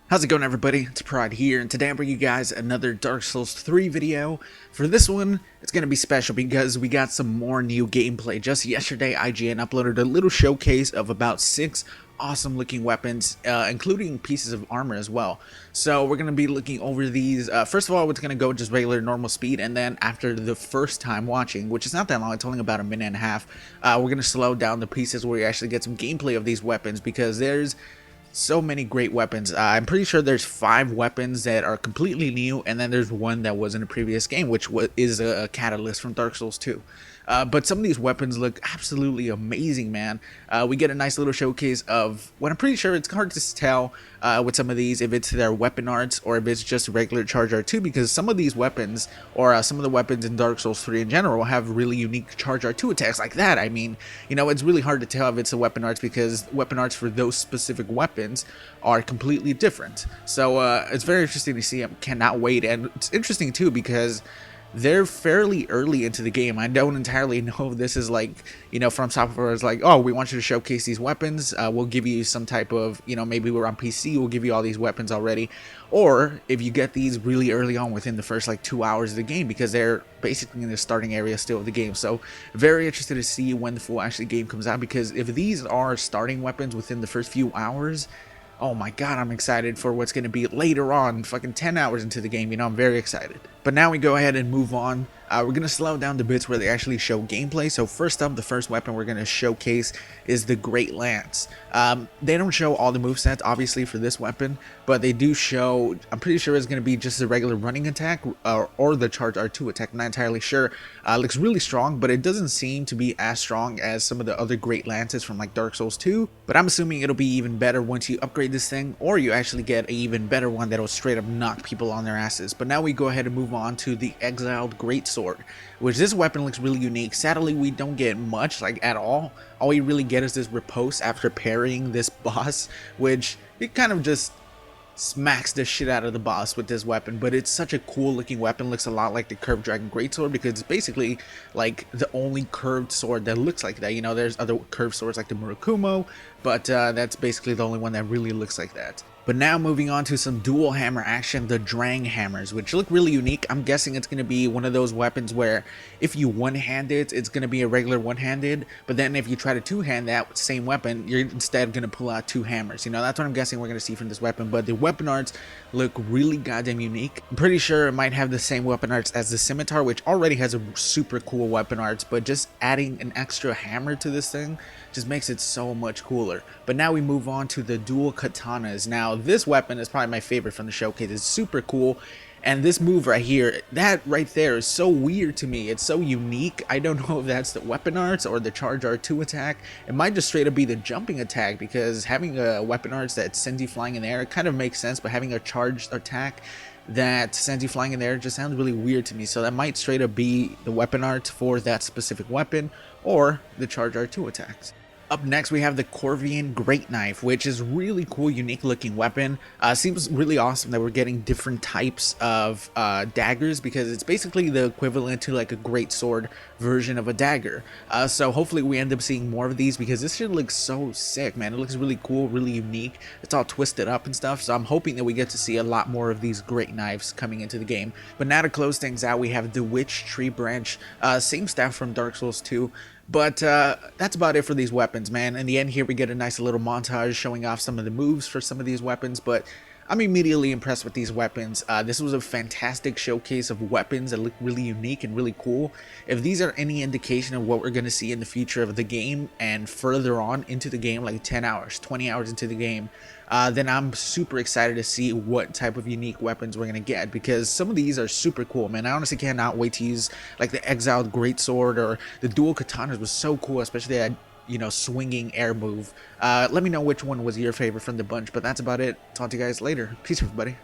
How's it going, everybody? It's Pride here, and today I'm bringing you guys another Dark Souls 3 video. For this one, it's going to be special because we got some more new gameplay. Just yesterday, IGN uploaded a little showcase of about 6 awesome looking weapons, including pieces of armor as well. So we're going to be looking over these. First of all, it's going to go just regular normal speed, and then after the first time watching, which is not that long, it's only about a minute and a half, we're going to slow down the pieces where we actually get some gameplay of these weapons, because there's so many great weapons. I'm pretty sure there's 5 weapons that are completely new, and then there's one that was in a previous game, which is a catalyst from Dark Souls 2. But some of these weapons look absolutely amazing, man. We get a nice little showcase of what I'm pretty sure it's hard to tell with some of these, if it's their weapon arts or if it's just regular charge R2, because some of these weapons, or some of the weapons in Dark Souls 3 in general, have really unique charge R2 attacks like that. I mean, you know, it's really hard to tell if it's the weapon arts, because weapon arts for those specific weapons are completely different. So it's very interesting to see. I cannot wait. And it's interesting too because they're fairly early into the game. I don't entirely know if this is like, you know, From Software is like, oh, we want you to showcase these weapons. We'll give you some type of, you know, maybe we're on PC, we'll give you all these weapons already. Or if you get these really early on within the first like 2 hours of the game, because they're basically in the starting area still of the game. So very interested to see when the full actually game comes out, because if these are starting weapons within the first few hours, oh my god, I'm excited for what's going to be later on, fucking 10 hours into the game. You know, I'm very excited. But now we go ahead and move on. We're going to slow down the bits where they actually show gameplay. So first up, the first weapon we're going to showcase is the Great Lance. They don't show all the movesets, obviously, for this weapon, but they do show, I'm pretty sure it's going to be just a regular running attack, or the charge R2 attack. I'm not entirely sure. Looks really strong, but it doesn't seem to be as strong as some of the other Great Lances from like Dark Souls 2. But I'm assuming it'll be even better once you upgrade this thing, or you actually get an even better one that'll straight up knock people on their asses. But now we go ahead and move on to the Exiled Greatsword, which this weapon looks really unique. Sadly, we don't get much, like at all. All we really get is this riposte after parrying this boss, which it kind of just smacks the shit out of the boss with this weapon. But it's such a cool looking weapon. Looks a lot like the curved Dragon Greatsword, because it's basically like the only curved sword that looks like that. You know, there's other curved swords like the Murakumo, but that's basically the only one that really looks like that. But now moving on to some dual hammer action, the Drang Hammers, which look really unique. I'm guessing it's going to be one of those weapons where if you one-hand it, it's going to be a regular one-handed, but then if you try to two-hand that same weapon, you're instead going to pull out 2 hammers. You know, that's what I'm guessing we're going to see from this weapon. But the weapon arts look really goddamn unique. I'm pretty sure it might have the same weapon arts as the scimitar, which already has a super cool weapon arts, but just adding an extra hammer to this thing just makes it so much cooler. But now we move on to the dual katanas. Now this weapon is probably my favorite from the showcase. It's super cool, and this move right here, that right there, is so weird to me. It's so unique. I don't know if that's the weapon arts or the charge R2 attack. It might just straight up be the jumping attack, because having a weapon arts that sends you flying in the air, it kind of makes sense, but having a charged attack that sends you flying in the air just sounds really weird to me. So that might straight up be the weapon art for that specific weapon, or the charge R2 attacks. Up next, we have the Corvin Great Knife, which is really cool, unique looking weapon. Seems really awesome that we're getting different types of daggers, because it's basically the equivalent to like a great sword version of a dagger. So hopefully we end up seeing more of these, because this shit looks so sick, man. It looks really cool, really unique. It's all twisted up and stuff. So I'm hoping that we get to see a lot more of these great knives coming into the game. But now to close things out, we have the Witch Tree Branch, same staff from Dark Souls 2. But that's about it for these weapons, man. In the end here, we get a nice little montage showing off some of the moves for some of these weapons, but I'm immediately impressed with these weapons. This was a fantastic showcase of weapons that look really unique and really cool. If these are any indication of what we're going to see in the future of the game and further on into the game, like 10 hours, 20 hours into the game, then I'm super excited to see what type of unique weapons we're going to get, because some of these are super cool, man. I honestly cannot wait to use like the Exiled Greatsword, or the dual katanas was so cool, especially that, you know, swinging air move. Let me know which one was your favorite from the bunch, but that's about it. Talk to you guys later. Peace, everybody.